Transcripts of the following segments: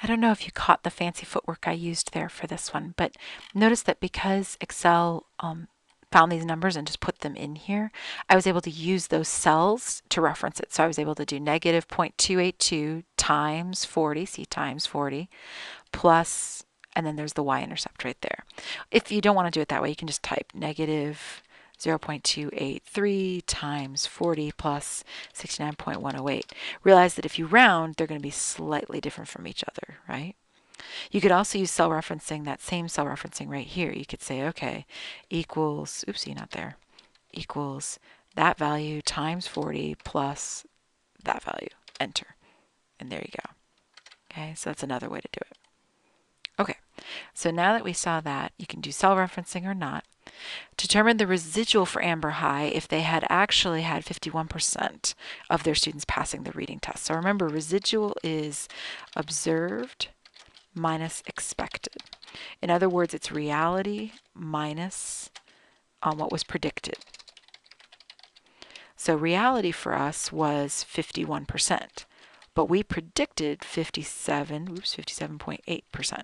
I don't know if you caught the fancy footwork I used there for this one, but notice that because Excel found these numbers and just put them in here, I was able to use those cells to reference it. So I was able to do negative 0.282 times 40, see times 40, plus, and then there's the y-intercept right there. If you don't want to do it that way, you can just type negative 0.283 times 40 plus 69.108. Realize that if you round, they're going to be slightly different from each other, right? You could also use cell referencing, that same cell referencing right here. You could say, okay, equals, oopsie, not there, equals that value times 40 plus that value. Enter. And there you go. Okay, so that's another way to do it. Okay, so now that we saw that, you can do cell referencing or not. Determine the residual for Amber High if they had actually had 51% of their students passing the reading test. So remember, residual is observed minus expected. In other words, it's reality minus what was predicted. So reality for us was 51%, but we predicted 57.8%,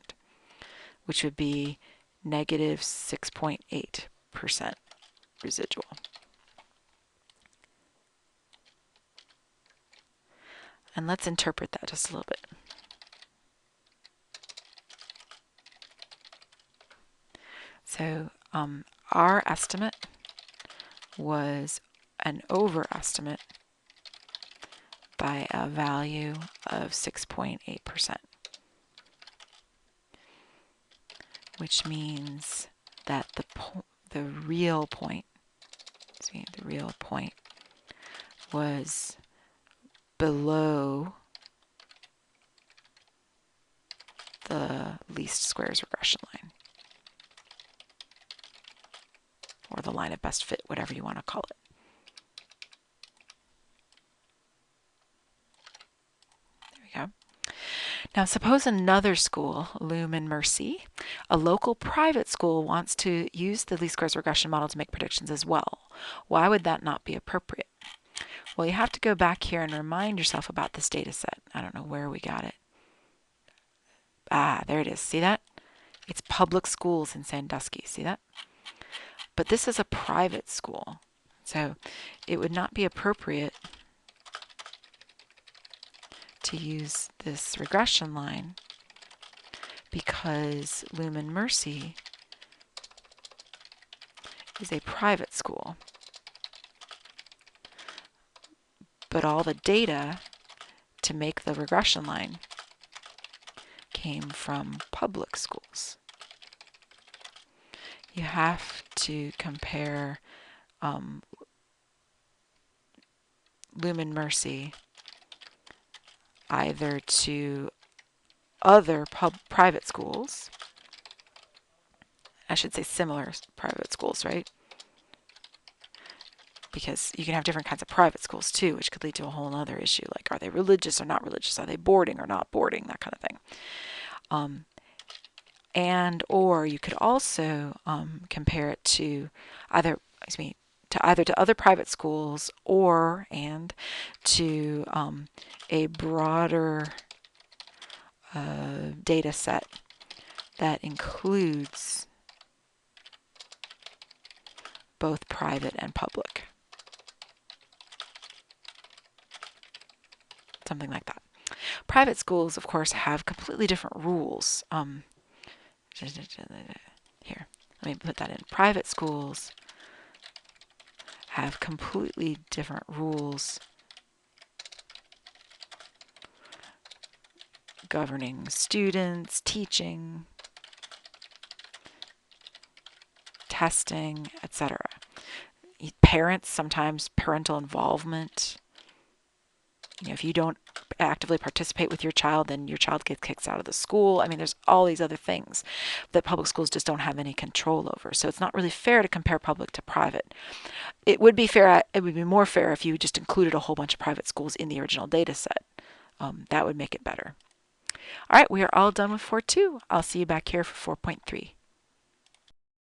which would be negative 6.8% residual. And let's interpret that just a little bit. So our estimate was an overestimate by a value of 6.8%, which means that the real point was below the least squares regression line, or the line of best fit, whatever you want to call it. There we go. Now suppose another school, Lumen Mercy, a local private school, wants to use the least squares regression model to make predictions as well. Why would that not be appropriate? Well, you have to go back here and remind yourself about this data set. I don't know where we got it. Ah, there it is. See that? It's public schools in Sandusky. See that? But this is a private school. So it would not be appropriate to use this regression line because Lumen Mercy is a private school. But all the data to make the regression line came from public schools. You have to compare Lumen Mercy either to other private schools, I should say similar private schools, right? Because you can have different kinds of private schools too, which could lead to a whole other issue, like are they religious or not religious? Are they boarding or not boarding? That kind of thing. And or you could also compare it to either, to other private schools or to a broader data set that includes both private and public. Something like that. Private schools, of course, have completely different rules. Here, let me put that in. Private schools have completely different rules governing students, teaching, testing, etc. Parents, sometimes parental involvement. If you don't actively participate with your child, then your child gets kicked out of the school. I mean, there's all these other things that public schools just don't have any control over. So it's not really fair to compare public to private. It would be fair. It would be more fair if you just included a whole bunch of private schools in the original data set. That would make it better. All right, we are all done with 4.2. I'll see you back here for 4.3.